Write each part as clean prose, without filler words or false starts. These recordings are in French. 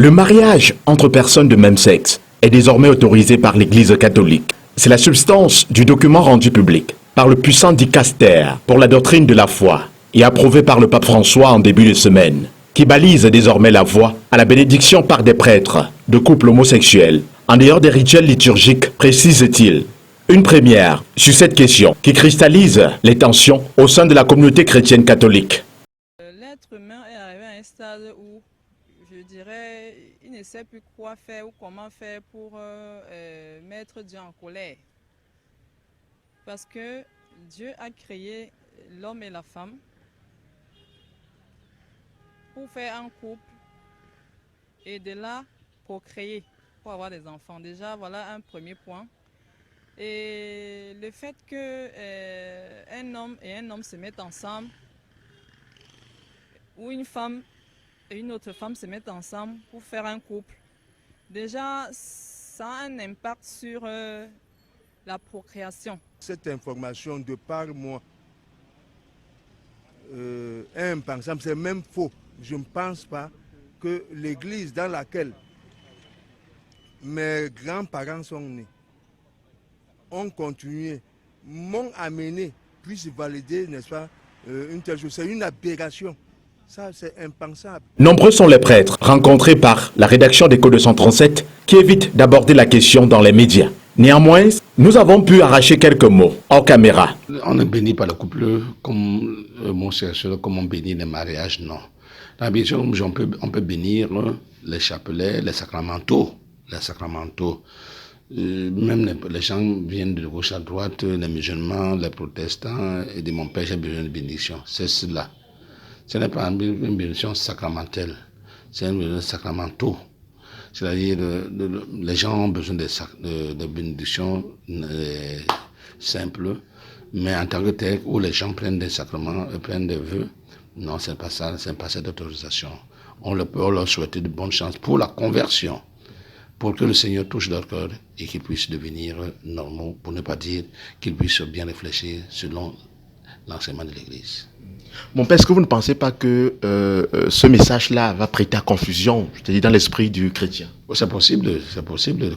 Le mariage entre personnes de même sexe est désormais autorisé par l'Église catholique. C'est la substance du document rendu public par le puissant dicaster pour la doctrine de la foi et approuvé par le pape François en début de semaine, qui balise désormais la voie à la bénédiction par des prêtres de couples homosexuels, en dehors des rituels liturgiques, précise-t-il. Une première sur cette question qui cristallise les tensions au sein de la communauté chrétienne catholique. L'être humain est arrivé à un stade où, je dirais, il ne sait plus quoi faire ou comment faire pour mettre Dieu en colère. Parce que Dieu a créé l'homme et la femme pour faire un couple et de là procréer, pour avoir des enfants. Déjà, voilà un premier point. Et le fait que un homme et un homme se mettent ensemble, ou une femme et une autre femme se mettent ensemble pour faire un couple, déjà ça a un impact sur la procréation. Cette information de par moi est impensable, c'est même faux. Je ne pense pas que l'église dans laquelle mes grands-parents sont nés ont continué, m'ont amené, puisse valider, n'est-ce pas, une telle chose. C'est une aberration. Ça, c'est impensable. Nombreux sont les prêtres rencontrés par la rédaction d'Écho 237 qui évitent d'aborder la question dans les médias. Néanmoins, nous avons pu arracher quelques mots hors caméra. On ne bénit pas le couple comme homosexuel, comme on bénit les mariages, non. Dans la bénédiction, on peut bénir les chapelets, les sacramentaux. Même les gens viennent de gauche à droite, les musulmans, les protestants, et de mon père, j'ai besoin de bénédiction. C'est cela. Ce n'est pas une bénédiction sacramentelle, c'est une bénédiction sacramentaux. C'est-à-dire, les gens ont besoin de bénédictions simples, mais en tant que tel, où les gens prennent des sacrements, prennent des vœux, non, c'est pas ça, c'est pas cette autorisation. On leur souhaiter de bonnes chances pour la conversion, pour que le Seigneur touche leur cœur et qu'ils puissent devenir normaux, pour ne pas dire qu'ils puissent bien réfléchir selon l'enseignement de l'Église. Mon père, est-ce que vous ne pensez pas que ce message-là va prêter à confusion, je te dis, dans l'esprit du chrétien? C'est possible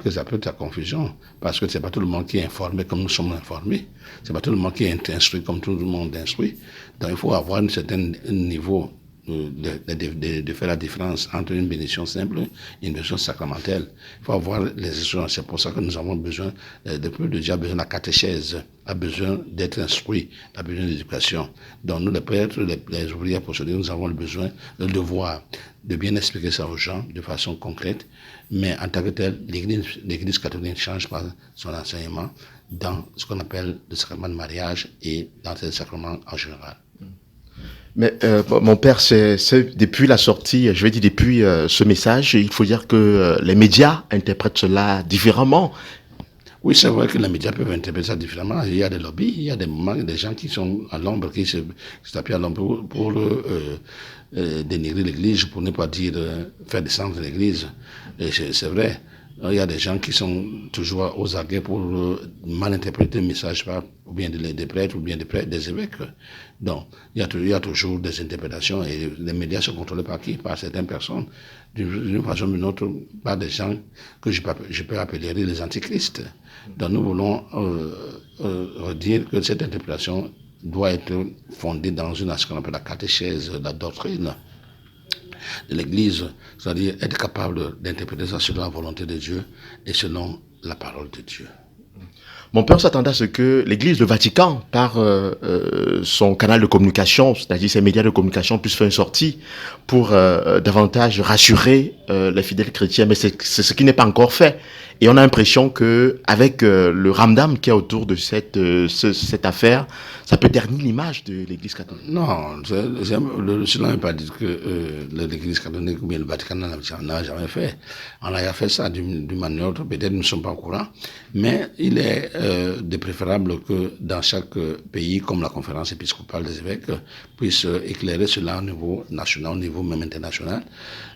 que ça prête à confusion, parce que c'est pas tout le monde qui est informé comme nous sommes informés. C'est pas tout le monde qui est instruit comme tout le monde est instruit. Donc il faut avoir un certain niveau de faire la différence entre une bénédiction simple et une bénédiction sacramentelle. Il faut avoir les instructions. C'est pour ça que nous avons besoin de plus de Dieu, a besoin de la catéchèse, a besoin d'être instruit, a besoin d'éducation. Donc nous, les prêtres, les ouvriers apostoliques, nous avons le besoin, le devoir de bien expliquer ça aux gens de façon concrète. Mais en tant que tel, l'Église catholique ne change pas son enseignement dans ce qu'on appelle le sacrement de mariage et dans ces sacrements en général. Mais mon père, c'est depuis la sortie, je vais dire depuis ce message, il faut dire que les médias interprètent cela différemment. Oui, c'est vrai que les médias peuvent interpréter ça différemment. Il y a des lobbies, il y a des gens qui sont à l'ombre, qui se tapent à l'ombre pour dénigrer l'Église, pour ne pas dire faire descendre l'Église. Et c'est vrai. Il y a des gens qui sont toujours aux aguets pour mal interpréter le message, ou bien des prêtres, ou bien des évêques. Donc, il y a toujours des interprétations et les médias sont contrôlés par qui? Par certaines personnes, d'une façon ou d'une autre, par des gens que je peux appeler les antichristes. Donc, nous voulons dire que cette interprétation doit être fondée dans ce qu'on appelle la catéchèse, la doctrine de l'Église, c'est-à-dire être capable d'interpréter ça selon la volonté de Dieu et selon la parole de Dieu. Mon père s'attendait à ce que l'Église, le Vatican, par son canal de communication, c'est-à-dire ses médias de communication, puisse faire une sortie pour davantage rassurer les fidèles chrétiens, mais c'est ce qui n'est pas encore fait. Et on a l'impression que avec le ramdam qui est autour de cette affaire, ça peut ternir l'image de l'Église catholique. Non, cela ne veut pas dire que l'Église catholique ou bien le Vatican n'a jamais fait. On a fait ça d'une manière ou autre, peut-être nous ne sommes pas au courant, mais il est de préférable que dans chaque pays, comme la conférence épiscopale des évêques, puisse éclairer cela au niveau national, au niveau même international,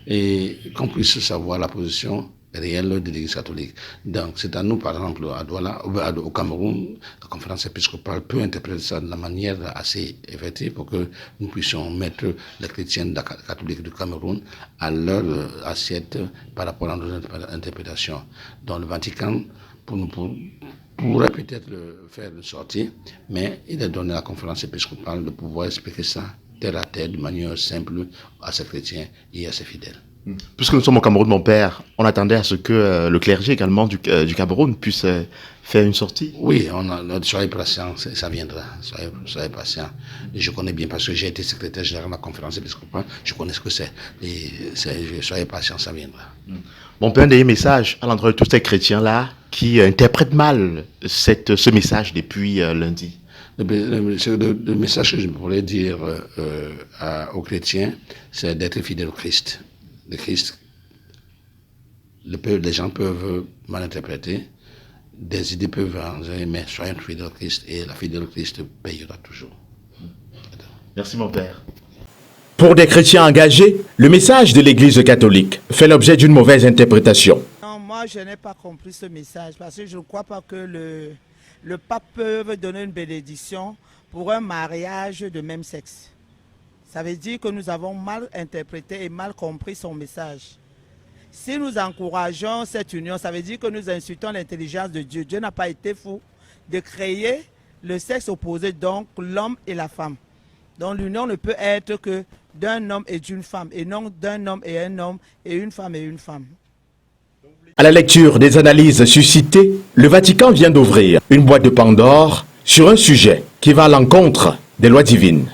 et qu'on puisse savoir la position réelle de l'Église catholique. Donc, c'est à nous, par exemple, à Douala, au Cameroun, la conférence épiscopale peut interpréter ça de la manière assez effective pour que nous puissions mettre les chrétiens catholiques du Cameroun à leur assiette par rapport à nos interprétations. Dans le Vatican, pourrait peut-être le faire sortir, mais il a donné à la conférence épiscopale de pouvoir expliquer ça terre à terre, de manière simple, à ses chrétiens et à ses fidèles. Puisque nous sommes au Cameroun, mon père, on attendait à ce que le clergé également du Cameroun puisse faire une sortie. Oui, soyez patient, ça viendra. Soyez patient. Et je connais bien parce que j'ai été secrétaire général de la conférence épiscopale, je connais ce que c'est. Et soyez patient, ça viendra. Mon père, un des messages à l'endroit de tous ces chrétiens-là qui interprètent mal ce message depuis lundi. Le message que je pourrais dire aux chrétiens, c'est d'être fidèle au Christ. Le Christ, les gens peuvent mal interpréter, des idées peuvent arriver, mais soyez fidèle au Christ et la fidèle au Christ payera toujours. Merci mon père. Pour des chrétiens engagés, le message de l'Église catholique fait l'objet d'une mauvaise interprétation. Non, moi je n'ai pas compris ce message parce que je ne crois pas que le pape peut donner une bénédiction pour un mariage de même sexe. Ça veut dire que nous avons mal interprété et mal compris son message. Si nous encourageons cette union, ça veut dire que nous insultons l'intelligence de Dieu. Dieu n'a pas été fou de créer le sexe opposé, donc l'homme et la femme. Donc l'union ne peut être que d'un homme et d'une femme, et non d'un homme et un homme, et une femme et une femme. À la lecture des analyses suscitées, le Vatican vient d'ouvrir une boîte de Pandore sur un sujet qui va à l'encontre des lois divines.